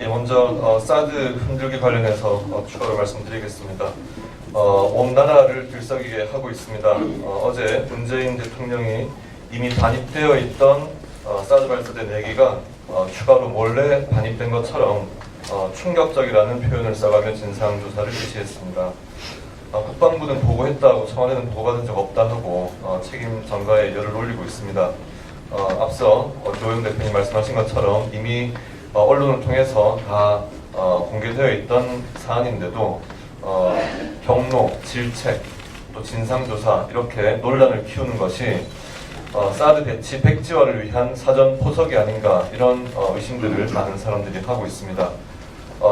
예, 먼저 사드 흔들기 관련해서 추가로 말씀드리겠습니다. 온 나라를 들썩이게 하고 있습니다. 어제 문재인 대통령이 이미 반입되어 있던 사드 발사대 4기가 추가로 몰래 반입된 것처럼 충격적이라는 표현을 써가며 진상조사를 지시했습니다. 국방부는 보고했다고 청와대는 보고받은 적 없다 하고 책임 전가에 열을 올리고 있습니다. 앞서 조영 대표님 말씀하신 것처럼 이미 언론을 통해서 다 공개되어 있던 사안인데도 경로, 질책, 또 진상조사 이렇게 논란을 키우는 것이 사드 배치 백지화를 위한 사전 포석이 아닌가 이런 의심들을 많은 사람들이 하고 있습니다.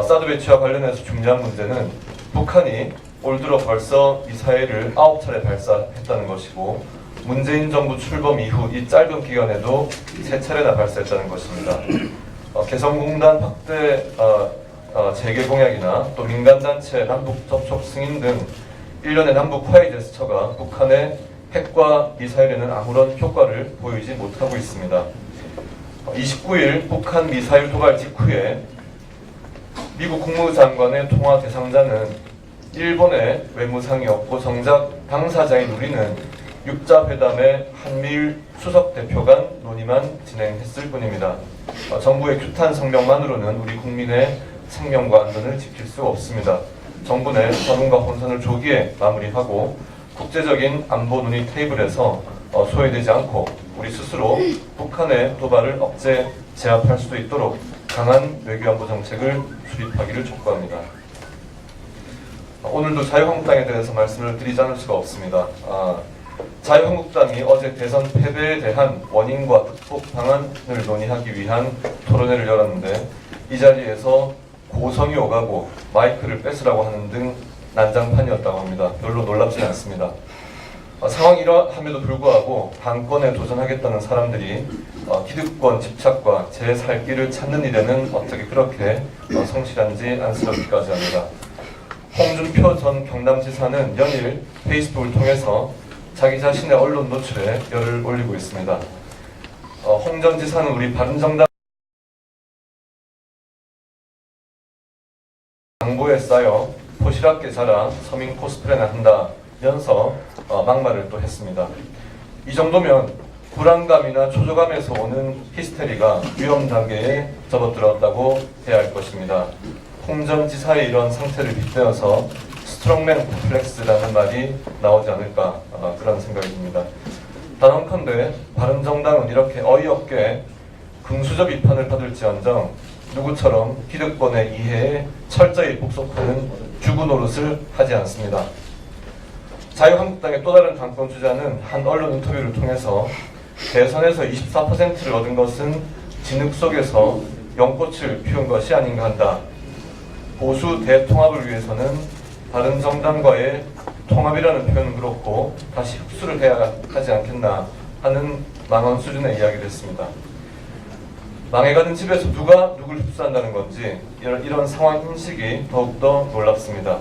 사드 배치와 관련해서 중요한 문제는 북한이 올 들어 벌써 미사일을 9차례 발사했다는 것이고 문재인 정부 출범 이후 이 짧은 기간에도 3차례나 발사했다는 것입니다. 개성공단 확대 재개 공약이나 또 민간단체 남북 접촉 승인 등 일련의 남북 화해 제스처가 북한의 핵과 미사일에는 아무런 효과를 보이지 못하고 있습니다. 29일 북한 미사일 도발 직후에 미국 국무장관의 통화 대상자는 일본의 외무상이었고 정작 당사자인 우리는 육자회담의 한미일 수석 대표 간 논의만 진행했을 뿐입니다. 정부의 규탄 성명만으로는 우리 국민의 생명과 안전을 지킬 수 없습니다. 정부 내 전운과 혼선을 조기에 마무리하고 국제적인 안보 논의 테이블에서 소외되지 않고 우리 스스로 북한의 도발을 억제 제압할 수도 있도록 강한 외교안보 정책을 수립하기를 촉구합니다. 오늘도 자유한국당에 대해서 말씀을 드리지 않을 수가 없습니다. 자유한국당이 어제 대선 패배에 대한 원인과 극복 방안을 논의하기 위한 토론회를 열었는데 이 자리에서 고성이 오가고 마이크를 뺏으라고 하는 등 난장판이었다고 합니다. 별로 놀랍지 않습니다. 상황이 이러함에도 불구하고 당권에 도전하겠다는 사람들이 기득권 집착과 제 살 길을 찾는 일에는 어떻게 그렇게 성실한지 안쓰럽기까지 합니다. 홍준표 전 경남지사는 연일 페이스북을 통해서 자기 자신의 언론 노출에 열을 올리고 있습니다. 홍 전 지사는 우리 바른정당 당보에 쌓여 포시랍게 자라 서민 코스프레나 한다면서 막말을 또 했습니다. 이 정도면 불안감이나 초조감에서 오는 히스테리가 위험 단계에 접어들었다고 해야 할 것입니다. 홍 전 지사의 이런 상태를 빗대어서 스트롱맨 콤플렉스라는 말이 나오지 않을까 그런 생각이 듭니다. 단언컨대 바른정당은 이렇게 어이없게 금수저 비판을 받을지언정 누구처럼 기득권의 이해에 철저히 복속하는 주구 노릇을 하지 않습니다. 자유한국당의 또 다른 당권 주자는 한 언론 인터뷰를 통해서 대선에서 24%를 얻은 것은 진흙 속에서 연꽃을 피운 것이 아닌가 한다. 보수 대통합을 위해서는 바른정당과의 통합이라는 표현은 그렇고 다시 흡수를 해야 하지 않겠나 하는 망언 수준의 이야기를 했습니다. 망해가는 집에서 누가 누굴 흡수한다는 건지 이런 상황 인식이 더욱더 놀랍습니다.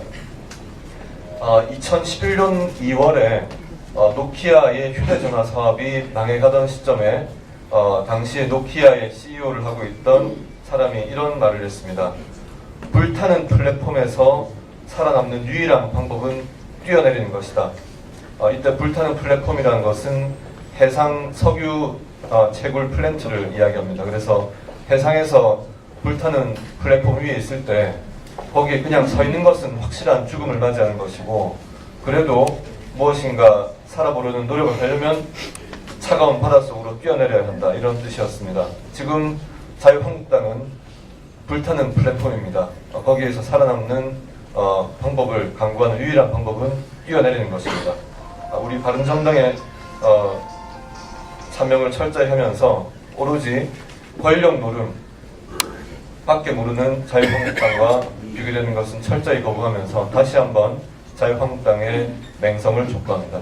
2011년 2월에 노키아의 휴대전화 사업이 망해가던 시점에 당시에 노키아의 CEO를 하고 있던 사람이 이런 말을 했습니다. 불타는 플랫폼에서 살아남는 유일한 방법은 뛰어내리는 것이다. 이때 불타는 플랫폼이라는 것은 해상 석유 채굴 플랜트를 이야기합니다. 그래서 해상에서 불타는 플랫폼 위에 있을 때 거기에 그냥 서 있는 것은 확실한 죽음을 맞이하는 것이고 그래도 무엇인가 살아보려는 노력을 하려면 차가운 바닷속으로 뛰어내려야 한다. 이런 뜻이었습니다. 지금 자유한국당은 불타는 플랫폼입니다. 거기에서 살아남는 방법을 강구하는 유일한 방법은 뛰어내리는 것입니다. 우리 바른정당의 참명을 철저히 하면서 오로지 권력 노름 밖에 모르는 자유한국당과 비교되는 것은 철저히 거부하면서 다시 한번 자유한국당의 맹성을 촉구합니다.